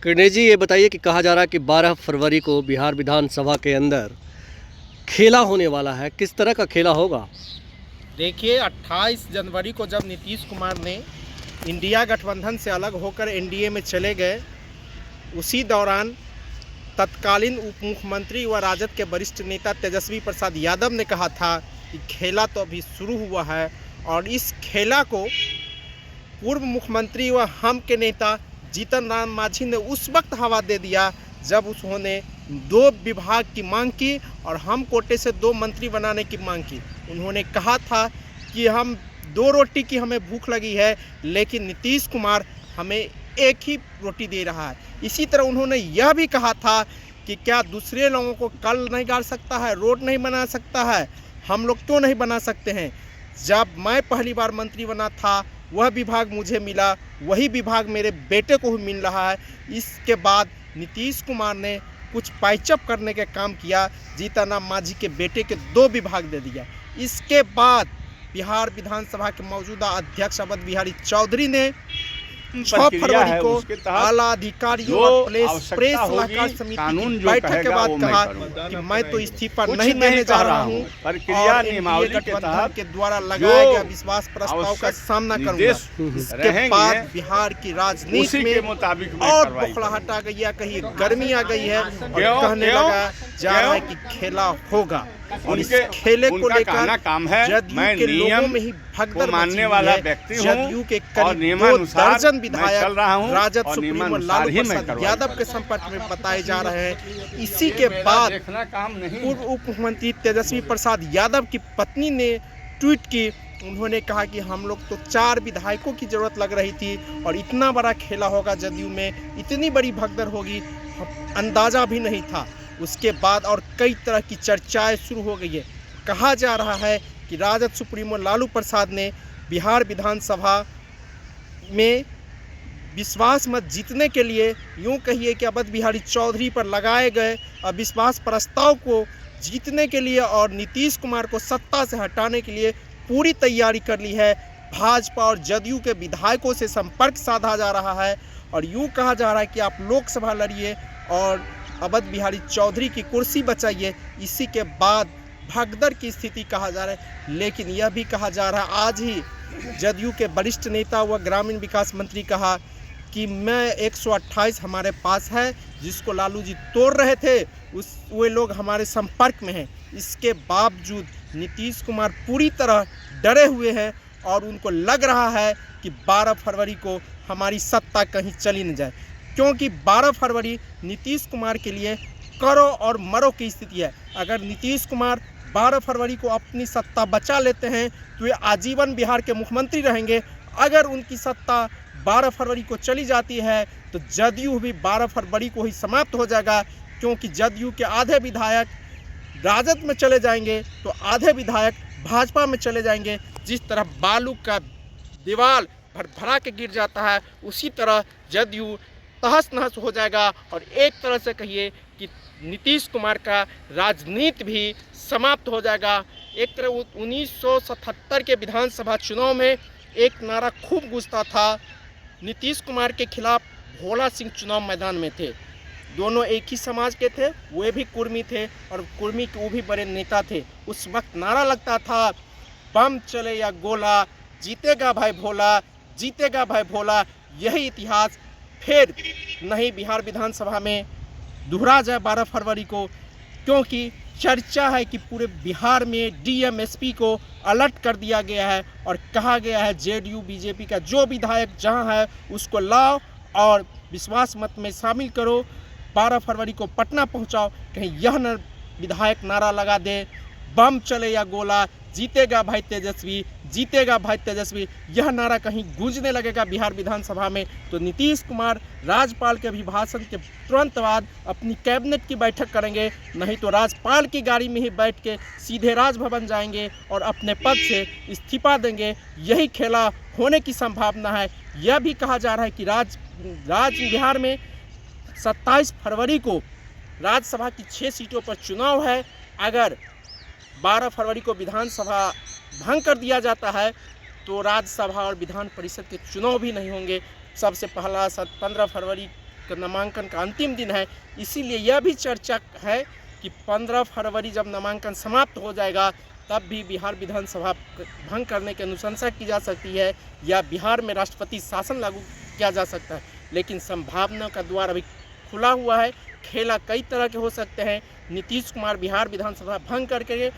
किरणे जी, ये बताइए कि कहा जा रहा है कि 12 फरवरी को बिहार विधानसभा के अंदर खेला होने वाला है। किस तरह का खेला होगा? देखिए, 28 जनवरी को जब नीतीश कुमार ने इंडिया गठबंधन से अलग होकर एनडीए में चले गए, उसी दौरान तत्कालीन उप मुख्यमंत्री व राजद के वरिष्ठ नेता तेजस्वी प्रसाद यादव ने कहा था कि खेला तो अभी शुरू हुआ है और इस खेला को पूर्व मुख्यमंत्री व हम के नेता जीतन राम मांझी ने उस वक्त हवा दे दिया जब उन्होंने 2 विभाग की मांग की और हम कोटे से 2 मंत्री बनाने की मांग की। उन्होंने कहा था कि हम 2 रोटी की हमें भूख लगी है, लेकिन नीतीश कुमार हमें एक ही रोटी दे रहा है। इसी तरह उन्होंने यह भी कहा था कि क्या दूसरे लोगों को कल नहीं गाड़ सकता है, रोड नहीं बना सकता है, हम लोग क्यों नहीं बना सकते हैं। जब मैं पहली बार मंत्री बना था, वह विभाग मुझे मिला, वही विभाग मेरे बेटे को भी मिल रहा है। इसके बाद नीतीश कुमार ने कुछ पैचअप करने का काम किया, जीतन राम मांझी के बेटे के 2 विभाग दे दिया। इसके बाद बिहार विधानसभा के मौजूदा अध्यक्ष अवध बिहारी चौधरी ने 6 फरवरी को आला अधिकारियों और प्रेस सलाहकार समिति की बैठक के बाद कहा कि मैं तो इस्तीफा नहीं देने जा रहा हूं और एनडीए गठबंधन के द्वारा लगाया गया विश्वास प्रस्ताव का सामना करूंगा। इसके बाद बिहार की राजनीति में और बौखलाहट आ गई है, कहीं गर्मी आ गई है और कहने लगा जा रहा है कि खेला होगा। और इस खेले को लेकर जदयू के लोगों में ही भगदड़ मानने वाला व्यक्ति हूं। जदयू के करीब 2 दर्जन विधायक राजद सुप्रीमो लालू प्रसाद यादव के संपर्क में बताए जा रहे हैं। इसी के बाद पूर्व उप मुख्यमंत्री तेजस्वी प्रसाद यादव की पत्नी ने ट्वीट की। उन्होंने कहा कि हम लोग तो 4 विधायकों की जरूरत लग रही थी और इतना बड़ा खेला होगा, जदयू में इतनी बड़ी भगदड़ होगी अंदाजा भी नहीं था। उसके बाद और कई तरह की चर्चाएं शुरू हो गई है। कहा जा रहा है कि राजद सुप्रीमो लालू प्रसाद ने बिहार विधानसभा में विश्वास मत जीतने के लिए, यूं कहिए कि अवध बिहारी चौधरी पर लगाए गए अविश्वास प्रस्ताव को जीतने के लिए और नीतीश कुमार को सत्ता से हटाने के लिए पूरी तैयारी कर ली है। भाजपा और जदयू के विधायकों से संपर्क साधा जा रहा है और यूं कहा जा रहा है कि आप लोकसभा लड़िए और अवध बिहारी चौधरी की कुर्सी बचाइए। इसी के बाद भगदड़ की स्थिति कहा जा रहा है। लेकिन यह भी कहा जा रहा है, आज ही जदयू के वरिष्ठ नेता व ग्रामीण विकास मंत्री कहा कि मैं 128 हमारे पास है, जिसको लालू जी तोड़ रहे थे वे लोग हमारे संपर्क में हैं। इसके बावजूद नीतीश कुमार पूरी तरह डरे हुए हैं और उनको लग रहा है कि 12 फरवरी को हमारी सत्ता कहीं चली न जाए, क्योंकि 12 फरवरी नीतीश कुमार के लिए करो और मरो की स्थिति है। अगर नीतीश कुमार 12 फरवरी को अपनी सत्ता बचा लेते हैं तो वे आजीवन बिहार के मुख्यमंत्री रहेंगे। अगर उनकी सत्ता 12 फरवरी को चली जाती है तो जदयू भी 12 फरवरी को ही समाप्त हो जाएगा, क्योंकि जदयू के आधे विधायक राजद में चले जाएंगे तो आधे विधायक भाजपा में चले जाएंगे। जिस तरह बालू का दीवार भरा के गिर जाता है, उसी तरह जदयू तहस नहस हो जाएगा और एक तरह से कहिए कि नीतीश कुमार का राजनीति भी समाप्त हो जाएगा। एक तरह 1977 के विधानसभा चुनाव में एक नारा खूब गूंजता था, नीतीश कुमार के खिलाफ भोला सिंह चुनाव मैदान में थे। दोनों एक ही समाज के थे, वे भी कुर्मी थे और कुर्मी के वो भी बड़े नेता थे। उस वक्त नारा लगता था, बम चले या गोला, जीतेगा भाई भोला, जीतेगा भाई भोला। यही इतिहास फिर नहीं बिहार विधानसभा में दोहरा जाए 12 फरवरी को, क्योंकि चर्चा है कि पूरे बिहार में डीएमएसपी को अलर्ट कर दिया गया है और कहा गया है जेडीयू बीजेपी का जो विधायक जहां है उसको लाओ और विश्वास मत में शामिल करो, 12 फरवरी को पटना पहुंचाओ। कहीं यह न विधायक नारा लगा दे, बम चले या गोला, जीतेगा भाई तेजस्वी, जीतेगा भाई तेजस्वी, यह नारा कहीं गूंजने लगेगा बिहार विधानसभा में तो नीतीश कुमार राज्यपाल के अभिभाषण के तुरंत बाद अपनी कैबिनेट की बैठक करेंगे, नहीं तो राज्यपाल की गाड़ी में ही बैठ के सीधे राजभवन जाएंगे और अपने पद से इस्तीफा देंगे। यही खेला होने की संभावना है। यह भी कहा जा रहा है कि बिहार में 27 फरवरी को राज्यसभा की 6 सीटों पर चुनाव है। अगर 12 फरवरी को विधानसभा भंग कर दिया जाता है तो राज्यसभा और विधान परिषद के चुनाव भी नहीं होंगे। सबसे पहला 15 फरवरी का नामांकन का अंतिम दिन है, इसीलिए यह भी चर्चा है कि 15 फरवरी जब नामांकन समाप्त हो जाएगा तब भी बिहार विधानसभा भंग करने की अनुशंसा की जा सकती है या बिहार में राष्ट्रपति शासन लागू किया जा सकता है। लेकिन संभावना का द्वार अभी खुला हुआ है, खेला कई तरह के हो सकते हैं। नीतीश कुमार बिहार विधानसभा भंग करके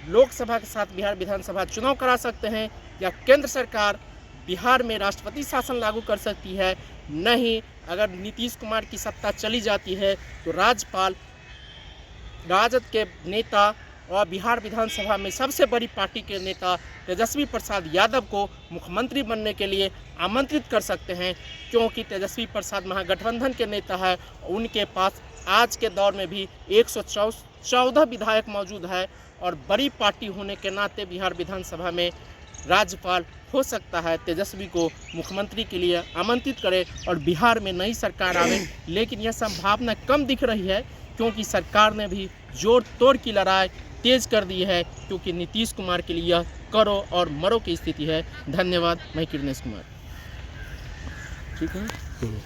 लोकसभा के साथ बिहार विधानसभा चुनाव करा सकते हैं या केंद्र सरकार बिहार में राष्ट्रपति शासन लागू कर सकती है। नहीं, अगर नीतीश कुमार की सत्ता चली जाती है तो राज्यपाल राजद के नेता और बिहार विधानसभा में सबसे बड़ी पार्टी के नेता तेजस्वी प्रसाद यादव को मुख्यमंत्री बनने के लिए आमंत्रित कर सकते हैं, क्योंकि तेजस्वी प्रसाद महागठबंधन के नेता है। उनके पास आज के दौर में भी 114 विधायक मौजूद है और बड़ी पार्टी होने के नाते बिहार विधानसभा में राज्यपाल हो सकता है तेजस्वी को मुख्यमंत्री के लिए आमंत्रित करे और बिहार में नई सरकार आवे। लेकिन यह संभावना कम दिख रही है, क्योंकि सरकार ने भी जोर तोड़ की लड़ाई तेज कर दी है, क्योंकि नीतीश कुमार के लिए यह करो और मरो की स्थिति है। धन्यवाद। मैं किरणेश कुमार। ठीक है।